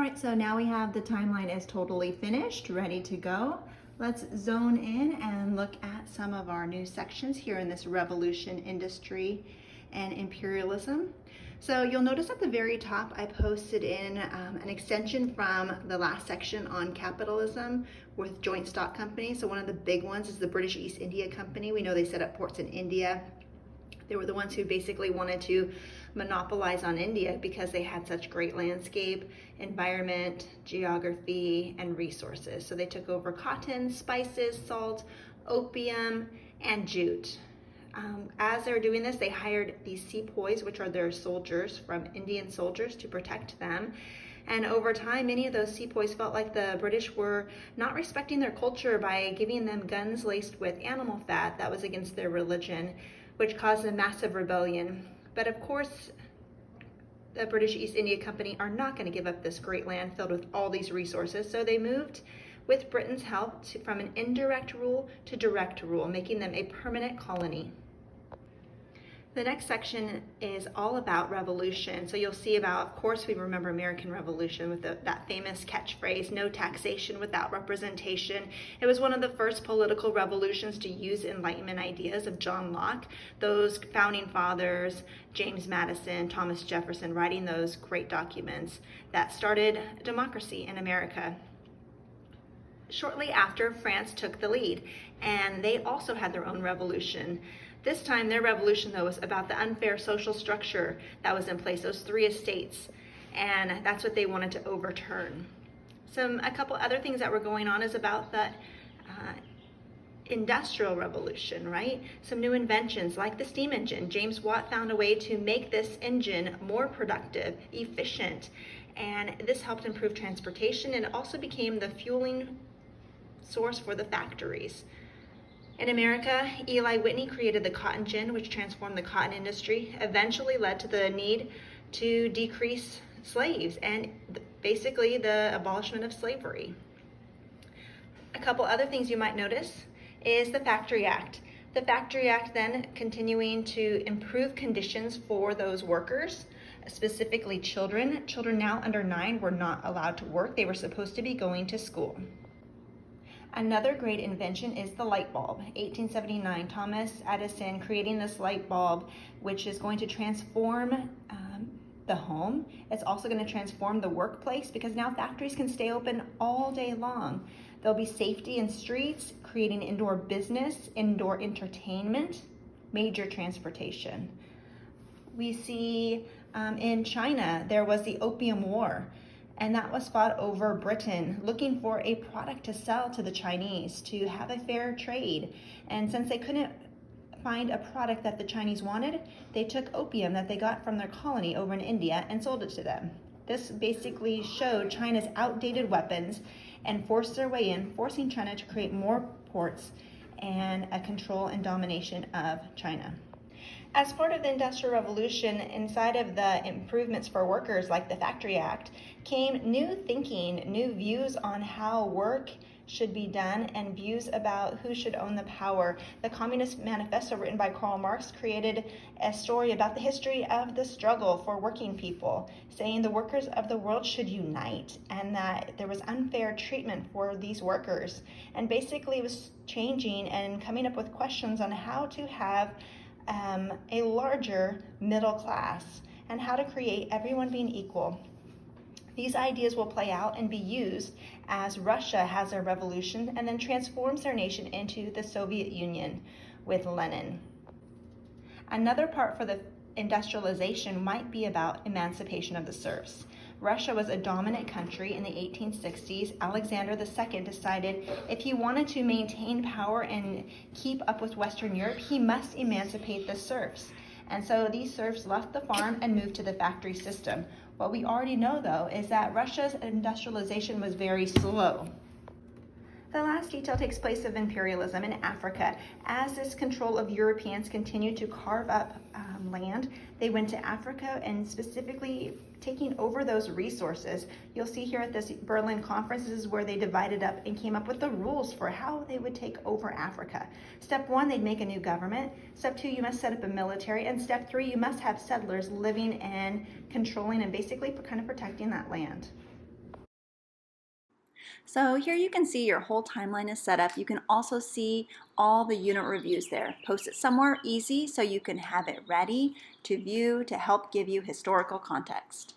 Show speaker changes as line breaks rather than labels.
right, so now we have the timeline is totally finished, ready to go. Let's zone in and look at some of our new sections here in this revolution, industry, and imperialism. So you'll notice at the very top, I posted in an extension from the last section on capitalism with joint stock companies. So one of the big ones is the British East India Company. We know they set up ports in India. They were the ones who basically wanted to monopolize on India because they had such great landscape, environment, geography, and resources. So they took over cotton, spices, salt, opium, and jute. As they were doing this, they hired these sepoys, which are their soldiers, from Indian soldiers to protect them. And over time, many of those sepoys felt like the British were not respecting their culture by giving them guns laced with animal fat that was against their religion, which caused a massive rebellion. But of course, the British East India Company are not going to give up this great land filled with all these resources, so they moved with Britain's help from an indirect rule to direct rule, making them a permanent colony. The next section is all about revolution. So you'll see about, of course, we remember American Revolution with that famous catchphrase, no taxation without representation. It was one of the first political revolutions to use Enlightenment ideas of John Locke, those founding fathers, James Madison, Thomas Jefferson, writing those great documents that started democracy in America. Shortly after, France took the lead, and they also had their own revolution. This time, their revolution, though, was about the unfair social structure that was in place, those three estates, and that's what they wanted to overturn. A couple other things that were going on is about the industrial revolution, right? Some new inventions like the steam engine. James Watt found a way to make this engine more productive, efficient, and this helped improve transportation, and it also became the fueling source for the factories. In America, Eli Whitney created the cotton gin, which transformed the cotton industry, eventually led to the need to decrease slaves and basically the abolishment of slavery. A couple other things you might notice is the Factory Act. The Factory Act then continuing to improve conditions for those workers, specifically children. Children now under 9 were not allowed to work. They were supposed to be going to school. Another great invention is the light bulb. 1879, Thomas Edison creating this light bulb, which is going to transform the home. It's also going to transform the workplace because now factories can stay open all day long. There'll be safety in streets, creating indoor business, indoor entertainment, major transportation. We see in China, there was the Opium War, and that was fought over Britain, looking for a product to sell to the Chinese to have a fair trade. And since they couldn't find a product that the Chinese wanted, they took opium that they got from their colony over in India and sold it to them. This basically showed China's outdated weapons and forced their way in, forcing China to create more ports and a control and domination of China. As part of the Industrial Revolution, inside of the improvements for workers like the Factory Act, came new thinking, new views on how work should be done, and views about who should own the power. The Communist Manifesto, written by Karl Marx, created a story about the history of the struggle for working people, saying the workers of the world should unite and that there was unfair treatment for these workers. And basically it was changing and coming up with questions on how to have a larger middle class and how to create everyone being equal. These ideas will play out and be used as Russia has their revolution and then transforms their nation into the Soviet Union with Lenin. Another part for the industrialization might be about emancipation of the serfs. Russia was a dominant country in the 1860s. Alexander II decided if he wanted to maintain power and keep up with Western Europe, he must emancipate the serfs. And so these serfs left the farm and moved to the factory system. What we already know, though, is that Russia's industrialization was very slow. The last detail takes place of imperialism in Africa. As this control of Europeans continued to carve up land, they went to Africa and specifically taking over those resources. You'll see here at this Berlin conference, this is where they divided up and came up with the rules for how they would take over Africa. Step 1, they'd make a new government. Step 2, you must set up a military. And step 3, you must have settlers living and controlling and basically kind of protecting that land.
So here you can see your whole timeline is set up. You can also see all the unit reviews there. Post it somewhere easy so you can have it ready to view to help give you historical context.